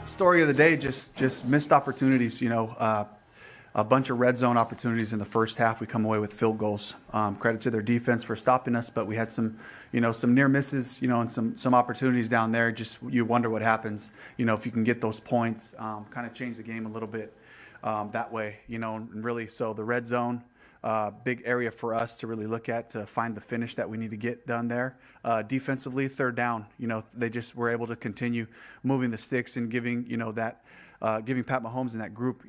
Story of the day, just missed opportunities. A bunch of red zone opportunities in the first half. We come away with field goals. Credit to their defense for stopping us, but we had some near misses, and some opportunities down there. Just you wonder what happens, if you can get those points, kind of change the game a little bit that way, and really. So the red zone, big area for us to really look at to find the finish that we need to get done there. Defensively, third down, they just were able to continue moving the sticks and giving, giving Pat Mahomes and that group,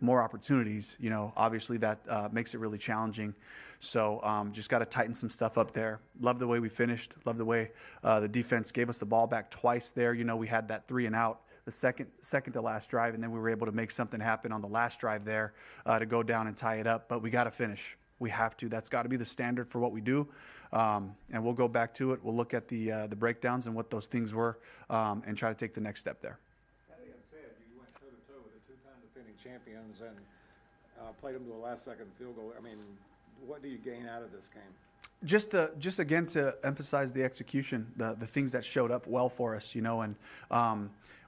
more opportunities. Obviously that makes it really challenging. So just got to tighten some stuff up there. Love the way we finished. Love the way the defense gave us the ball back twice there. We had that 3 and out the second to last drive, and then we were able to make something happen on the last drive there to go down and tie it up. But we got to finish. We have to. That's got to be the standard for what we do. And we'll go back to it. We'll look at the breakdowns and what those things were and try to take the next step there. That being said, you went toe-to-toe with the two-time defending champions and played them to a last-second field goal. I mean, what do you gain out of this game? Just again to emphasize the execution, the things that showed up well for us, and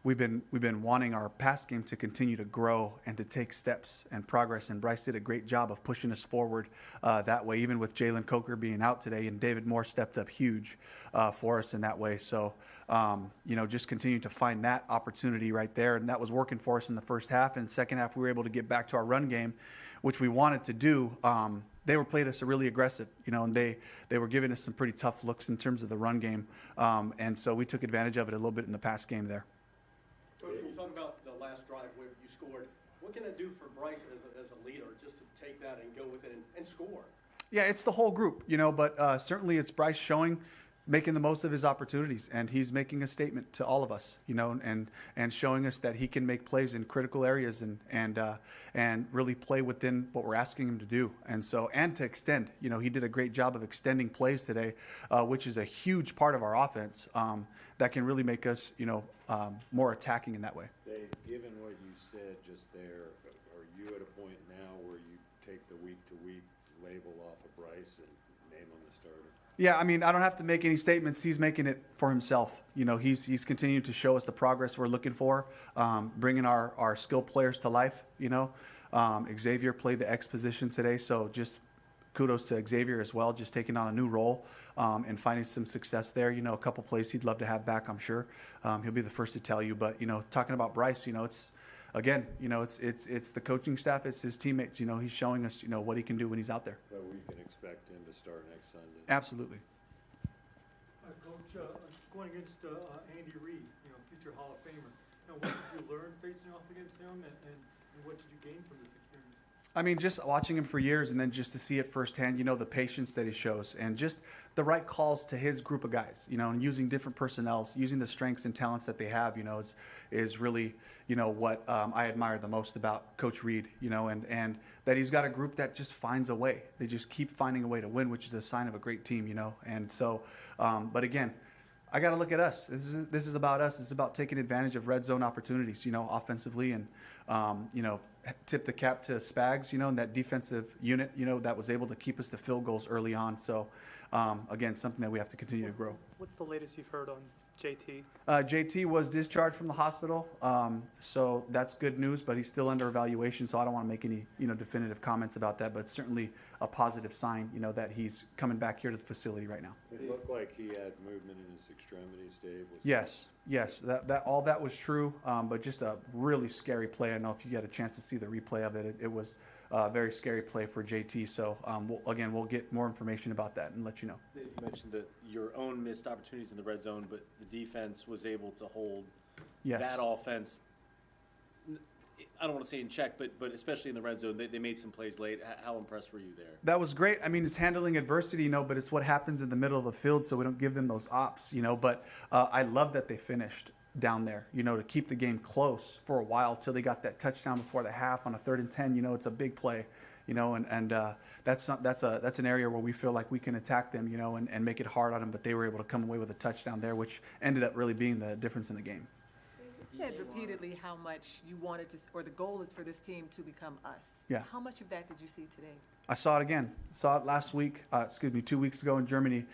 we've been wanting our pass game to continue to grow and to take steps and progress. And Bryce did a great job of pushing us forward that way, even with Jalen Coker being out today, and David Moore stepped up huge for us in that way. So just continue to find that opportunity right there, and that was working for us in the first half. And second half, we were able to get back to our run game, which we wanted to do. They were playing us really aggressive, and they were giving us some pretty tough looks in terms of the run game, and so we took advantage of it a little bit in the pass game there. Coach, when you talk about the last drive where you scored, what can it do for Bryce as a leader just to take that and go with it and score? Yeah, it's the whole group, but certainly it's Bryce making the most of his opportunities, and he's making a statement to all of us, and showing us that he can make plays in critical areas and really play within what we're asking him to do, and to extend. He did a great job of extending plays today, which is a huge part of our offense that can really make us, more attacking in that way. Dave, given what you said just there, are you at a point now where you take the week-to-week label off of Bryce and name him the starter? Yeah, I mean, I don't have to make any statements. He's making it for himself. He's continuing to show us the progress we're looking for, bringing our skill players to life. Xavier played the X position today, so just kudos to Xavier as well, just taking on a new role and finding some success there. A couple plays he'd love to have back, I'm sure. He'll be the first to tell you. But, talking about Bryce, it's again, it's the coaching staff, it's his teammates. He's showing us, what he can do when he's out there. So we can expect him to start next Sunday? Absolutely. Coach, going against Andy Reid, future Hall of Famer. What did you learn facing off against him, and what did you gain from this experience? I mean, just watching him for years and then just to see it firsthand, the patience that he shows and just the right calls to his group of guys, and using different personnel, using the strengths and talents that they have, is really, what I admire the most about Coach Reid, and that he's got a group that just finds a way. They just keep finding a way to win, which is a sign of a great team, And so, but again, I got to look at us. This is about us. This is about taking advantage of red zone opportunities, offensively, and tip the cap to Spags, and that defensive unit, that was able to keep us to field goals early on. So, again, something that we have to continue to grow. What's the latest you've heard on JT? JT was discharged from the hospital, so that's good news, but he's still under evaluation, so I don't want to make any, definitive comments about that, but it's certainly a positive sign, that he's coming back here to the facility right now. It looked like he had movement in his extremities, Dave. Yes, that all that was true, but just a really scary play. I don't know if you got a chance to see the replay of it. It was a very scary play for JT, so we'll get more information about that and let you know. You mentioned your own missed opportunities in the red zone, but the defense was able to hold that offense, I don't want to say in check, but especially in the red zone, they made some plays late. How impressed were you there? That was great. I mean, it's handling adversity, but it's what happens in the middle of the field, so we don't give them those ops, But I love that they finished down there, to keep the game close for a while till they got that touchdown before the half on a 3rd and 10. It's a big play, and that's an area where we feel like we can attack them, and make it hard on them. But they were able to come away with a touchdown there, which ended up really being the difference in the game. said repeatedly how much you wanted to, or the goal is for this team to become us. Yeah. How much of that did you see today? I saw it again. Saw it last week. 2 weeks ago in Germany.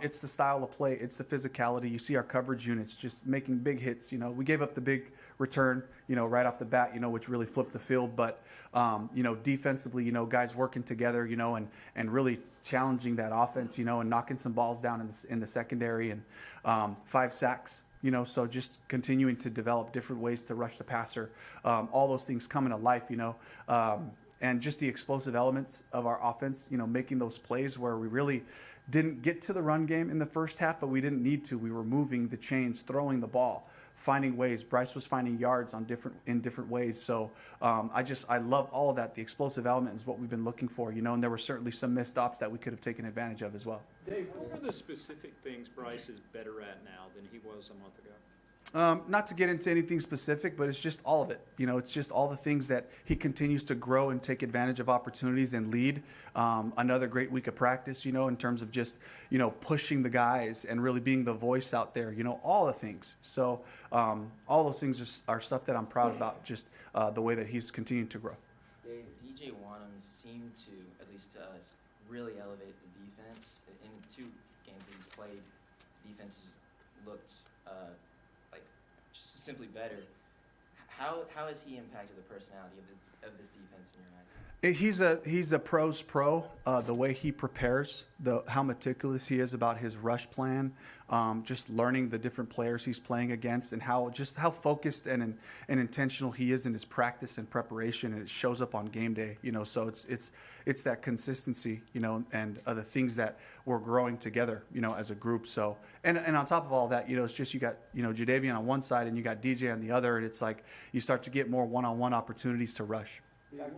It's the style of play. It's the physicality. You see our coverage units just making big hits. We gave up the big return, right off the bat, which really flipped the field. But defensively, guys working together, and really challenging that offense, and knocking some balls down in the secondary, and 5 sacks. So just continuing to develop different ways to rush the passer. All those things coming to life, and just the explosive elements of our offense, making those plays where we really didn't get to the run game in the first half, but we didn't need to. We were moving the chains, throwing the ball, finding ways. Bryce was finding yards in different ways. So I love all of that. The explosive element is what we've been looking for, and there were certainly some missed stops that we could have taken advantage of as well. Dave, what are the specific things Bryce is better at now than he was a month ago? Not to get into anything specific, but it's just all of it. It's just all the things that he continues to grow and take advantage of opportunities and lead. Another great week of practice, in terms of just, pushing the guys and really being the voice out there, all the things. So all those things are stuff that I'm proud about, just the way that he's continuing to grow. Dave, DJ Wanham seemed to, at least to us, really elevate the defense. In 2 games that he's played, defenses looked just simply better. How has he impacted the personality of this defense in your eyes? He's a pro's pro. The way he prepares, how meticulous he is about his rush plan, just learning the different players he's playing against, and how focused and intentional he is in his practice and preparation, and it shows up on game day. So it's that consistency, and the things that we're growing together, as a group. So and on top of all that, it's just you got Jadeveon on one side and you got DJ on the other, and it's like you start to get more one-on-one opportunities to rush.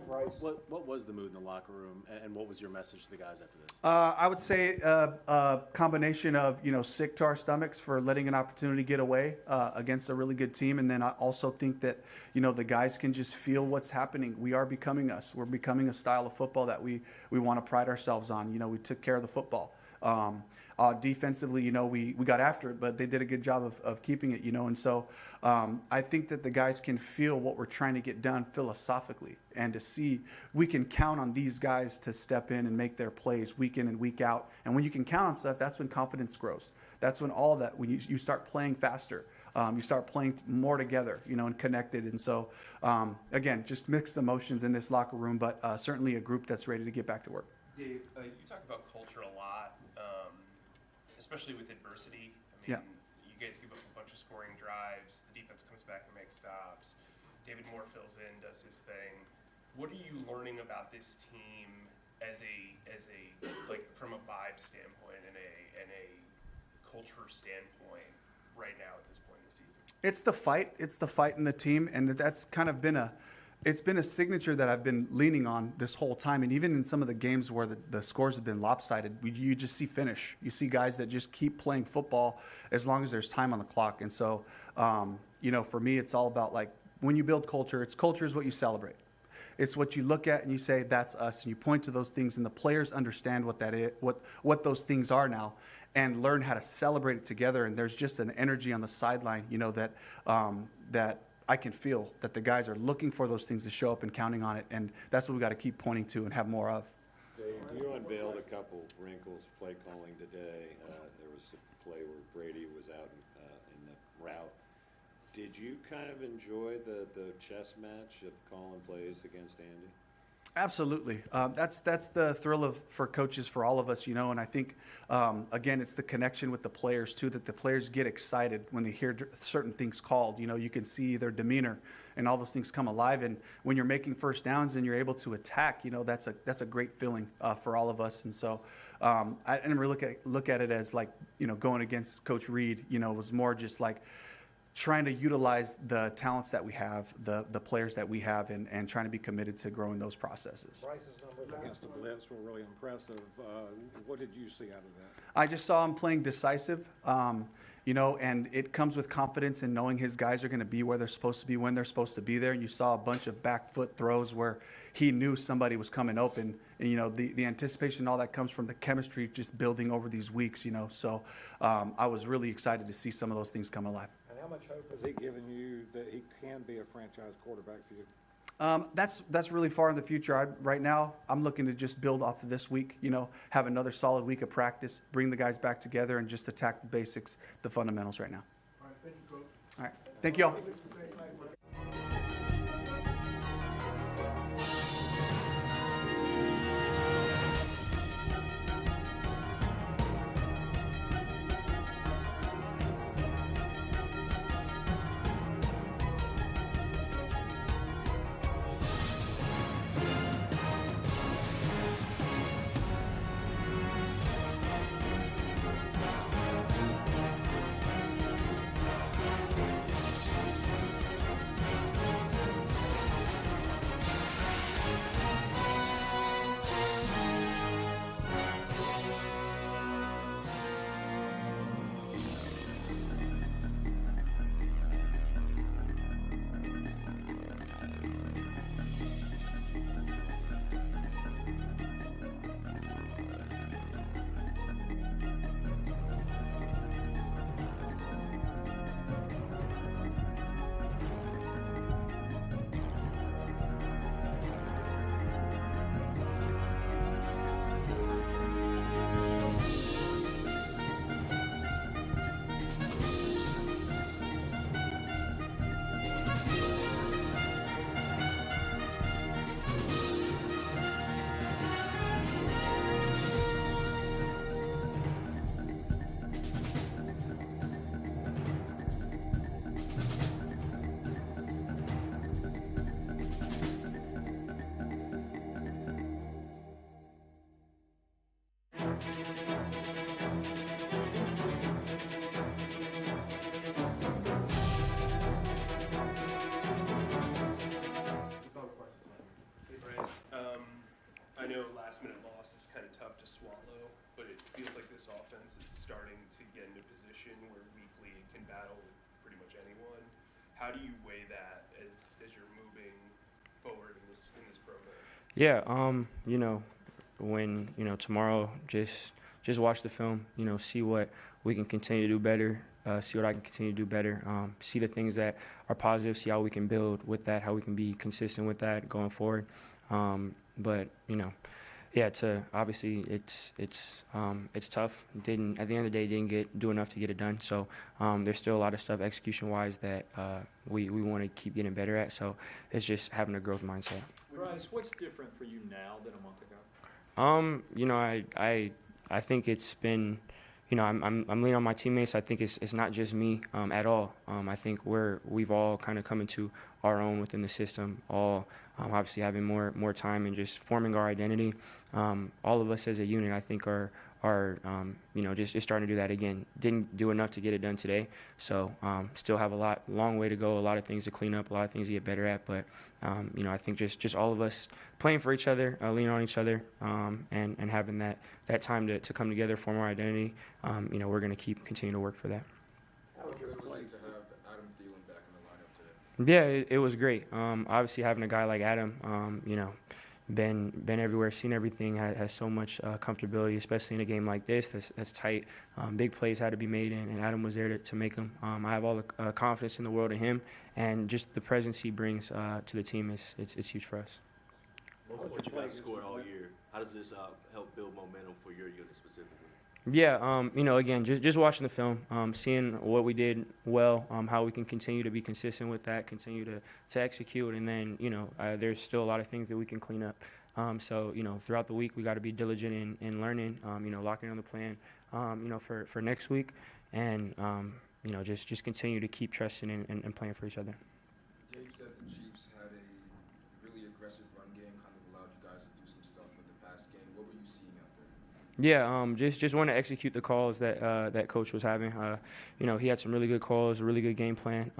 What was the mood in the locker room, and what was your message to the guys after this? I would say a combination of, sick to our stomachs for letting an opportunity get away against a really good team. And then I also think that, the guys can just feel what's happening. We are becoming us. We're becoming a style of football that we want to pride ourselves on. We took care of the football. Defensively, we got after it, but they did a good job of keeping it, and so I think that the guys can feel what we're trying to get done philosophically, and to see we can count on these guys to step in and make their plays week in and week out. And when you can count on stuff, that's when confidence grows. That's when all that, when you start playing faster, you start playing more together, and connected. And so, again, just mixed emotions in this locker room, but certainly a group that's ready to get back to work. Dave, you talk about culture a lot, especially with adversity. You guys give up a bunch of scoring drives. The defense comes back and makes stops. David Moore fills in, does his thing. What are you learning about this team as a like from a vibe standpoint and a culture standpoint right now at this point in the season? It's the fight. It's the fight in the team, and that's kind of been it's been a signature that I've been leaning on this whole time. And even in some of the games where the scores have been lopsided, you just see finish. You see guys that just keep playing football as long as there's time on the clock. And so, for me, it's all about, like, when you build culture, culture is what you celebrate. It's what you look at and you say, that's us. And you point to those things, and the players understand what that is, what those things are now, and learn how to celebrate it together. And there's just an energy on the sideline, that I can feel that the guys are looking for those things to show up and counting on it, and that's what we got to keep pointing to and have more of. Dave, you unveiled a couple wrinkles play calling today. There was a play where Brady was out in the route. Did you kind of enjoy the chess match of calling plays against Andy? Absolutely. That's the thrill for coaches, for all of us, and I think, again, it's the connection with the players, too, that the players get excited when they hear certain things called. You can see their demeanor and all those things come alive. And when you're making first downs and you're able to attack, that's a great feeling for all of us. And so I never look at it as like, going against Coach Reed, was more just like trying to utilize the talents that we have, the players that we have, and trying to be committed to growing those processes. Bryce's numbers against the blitz were really impressive. What did you see out of that? I just saw him playing decisive, and it comes with confidence in knowing his guys are going to be where they're supposed to be when they're supposed to be there. And you saw a bunch of back foot throws where he knew somebody was coming open. And, the anticipation, all that comes from the chemistry just building over these weeks, So I was really excited to see some of those things come alive. How much hope has he given you that he can be a franchise quarterback for you? That's really far in the future. Right now, I'm looking to just build off of this week, have another solid week of practice, bring the guys back together, and just attack the basics, the fundamentals right now. All right, thank you, Coach. All right. Thank you all. Hey Bryce, I know last minute loss is kind of tough to swallow, but it feels like this offense is starting to get into a position where weekly it can battle with pretty much anyone. How do you weigh that as you're moving forward in this program? Yeah, when tomorrow, just watch the film. See what we can continue to do better. See what I can continue to do better. See the things that are positive. See how we can build with that. How we can be consistent with that going forward. But obviously it's tough. At the end of the day, didn't do enough to get it done. So there's still a lot of stuff execution wise that we want to keep getting better at. So it's just having a growth mindset. Bryce, what's different for you now than a month ago? I think it's been, I'm leaning on my teammates. I think it's not just me at all. I think we've all kind of come into our own within the system, all obviously having more time and just forming our identity. All of us as a unit, I think, are just starting to do that again. Didn't do enough to get it done today, so still have long way to go, a lot of things to clean up, a lot of things to get better at. But I think just all of us playing for each other, leaning on each other, and having that time to come together, form our identity. We're going to continue to work for that. How good was it to have Adam Thielen back in the lineup today? Yeah, it was great. Obviously having a guy like Adam, been everywhere, seen everything, has so much comfortability, especially in a game like this that's tight. Big plays had to be made, and Adam was there to make them. I have all the confidence in the world in him, and just the presence he brings to the team it's huge for us. Most of what you guys scored all year, how does this help build momentum for your unit specifically? Yeah, again, just watching the film, seeing what we did well, how we can continue to be consistent with that, continue to execute, and then, there's still a lot of things that we can clean up. So, throughout the week, we got to be diligent in learning, locking on the plan, for next week, and, just continue to keep trusting and playing for each other. Dave said the Chiefs had a really aggressive run game, kind of allowed you guys to do some stuff with the pass game. What were you seeing out there? Yeah, just want to execute the calls that Coach was having. He had some really good calls, a really good game plan.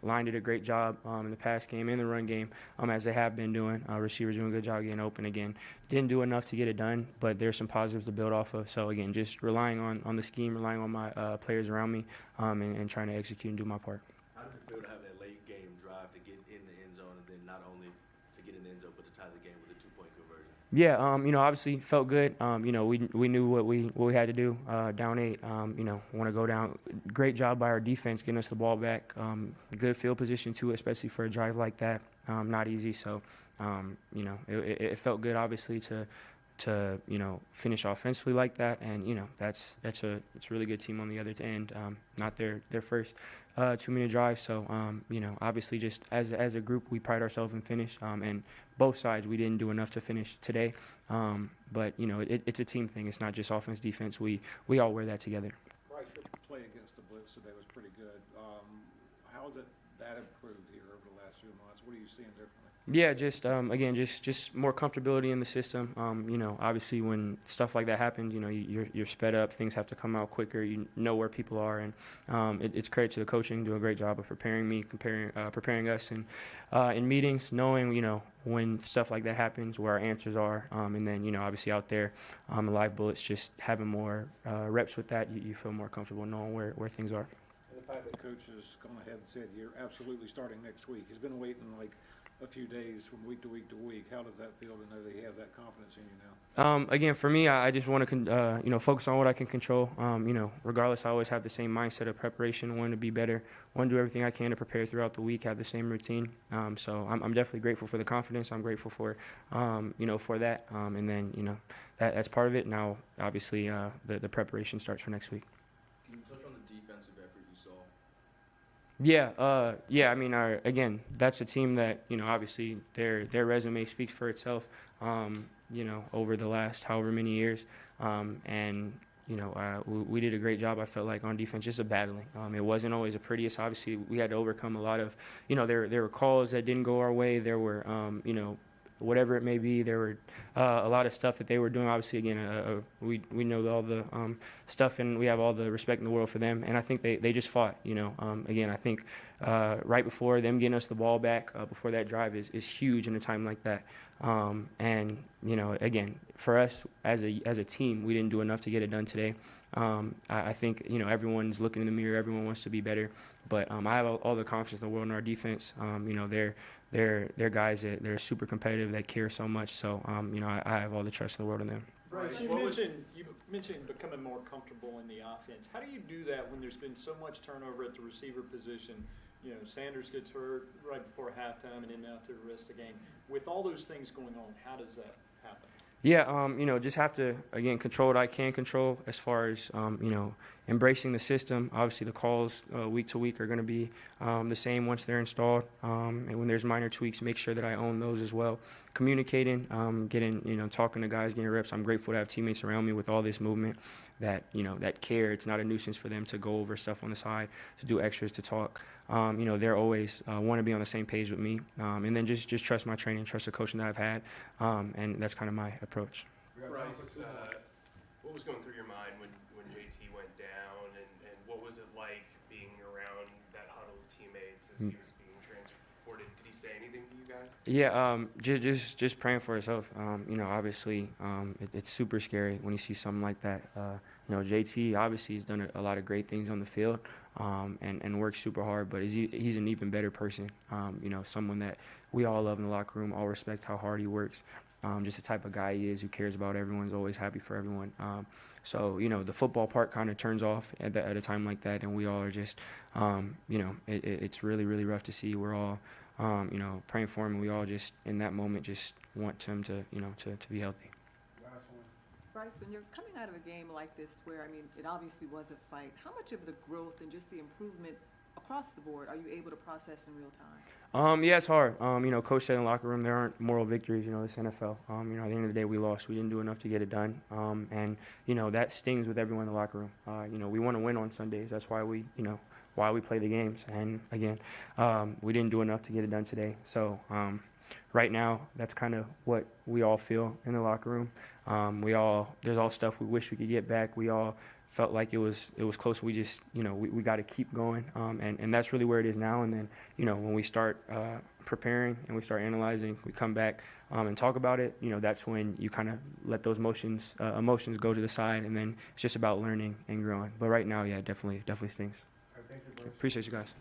Line did a great job in the pass game and the run game, as they have been doing. Receivers doing a good job getting open again. Didn't do enough to get it done, but there's some positives to build off of. So, again, just relying on the scheme, relying on my players around me, and trying to execute and do my part. How did it feel to have that late game drive to get in the end zone, and then not only to get in the end zone, but to tie the game with a 2-point conversion? Yeah, obviously felt good. We knew what we had to do. Down 8, want to go down. Great job by our defense getting us the ball back. Good field position too, especially for a drive like that. Not easy. So, it felt good, obviously, to finish offensively like that. And it's a really good team on the other end. Not their first 2-minute drive. So, obviously, just as a group, we pride ourselves in finish. And both sides, we didn't do enough to finish today. But it's a team thing. It's not just offense, defense. We all wear that together. Bryce, your play against the blitz today was pretty good. How has that improved here over the last few months? What are you seeing differently? Yeah, just more comfortability in the system. Obviously when stuff like that happens, you're sped up. Things have to come out quicker. You know where people are, and it's credit to the coaching, do a great job of preparing us in meetings, knowing when stuff like that happens, where our answers are, and then obviously out there, the live bullets, just having more reps with that, you feel more comfortable knowing where things are. And the fact that coach has gone ahead and said you're absolutely starting next week. He's been waiting like a few days from week to week to week. How does that feel to know that he has that confidence in you now? Again, for me, I just want to focus on what I can control. Regardless, I always have the same mindset of preparation, want to be better, want to do everything I can to prepare throughout the week, have the same routine. So I'm definitely grateful for the confidence. I'm grateful for for that. And then that's part of it. Now, obviously, the preparation starts for next week. Can you touch on the defensive effort you saw? Yeah. I mean, again, that's a team that obviously their resume speaks for itself. Over the last however many years, and we did a great job. I felt like on defense, just a battling. It wasn't always the prettiest. Obviously, we had to overcome a lot of, there were calls that didn't go our way. There were, whatever it may be. There were a lot of stuff that they were doing. Obviously, again, we know all the stuff, and we have all the respect in the world for them. And I think they just fought. Again, I think right before them getting us the ball back, before that drive is huge in a time like that. And again, for us as a team, we didn't do enough to get it done today. I think everyone's looking in the mirror. Everyone wants to be better. But I have all the confidence in the world in our defense. They're guys that they're super competitive, that care so much. So, I have all the trust in the world in them. Bryce, you mentioned becoming more comfortable in the offense. How do you do that when there's been so much turnover at the receiver position? Sanders gets hurt right before halftime and then out to the rest of the game. With all those things going on, how does that happen? Yeah, just have to, again, control what I can control as far as, embracing the system. Obviously, the calls week to week are going to be the same once they're installed. And when there's minor tweaks, make sure that I own those as well. Communicating, talking to guys, getting reps. I'm grateful to have teammates around me with all this movement that care. It's not a nuisance for them to go over stuff on the side, to do extras, to talk. They're always want to be on the same page with me. And then just trust my training, trust the coaching that I've had. And that's kind of my approach. Bryce, what was going through your mind when JT went down, and what was it like being around that huddle of teammates as he was being transported? Did he say anything to you guys? Yeah, just praying for yourself. Obviously, it's super scary when you see something like that. JT obviously has done a lot of great things on the field, and works super hard, but he's an even better person. Someone that we all love in the locker room, all respect how hard he works. Just the type of guy he is, who cares about everyone, is always happy for everyone. So the football part kind of turns off at a time like that, and we all are just, it's really, really rough to see. We're all, praying for him, and we all just, in that moment, just want him to be healthy. Bryce, when you're coming out of a game like this, where, it obviously was a fight, how much of the growth and just the improvement across the board are you able to process in real time? Yeah, it's hard. Coach said in the locker room there aren't moral victories. It's NFL. At the end of the day, we lost. We didn't do enough to get it done. And that stings with everyone in the locker room. We want to win on Sundays. That's why we play the games. And again, we didn't do enough to get it done today. So right now, that's kind of what we all feel in the locker room. There's all stuff we wish we could get back. We all felt like it was close. We just, we got to keep going. And that's really where it is now. And then, when we start preparing and we start analyzing, we come back and talk about it, that's when you kind of let those emotions go to the side. And then it's just about learning and growing. But right now, yeah, definitely stings. Thank you, Bryce. Appreciate you guys.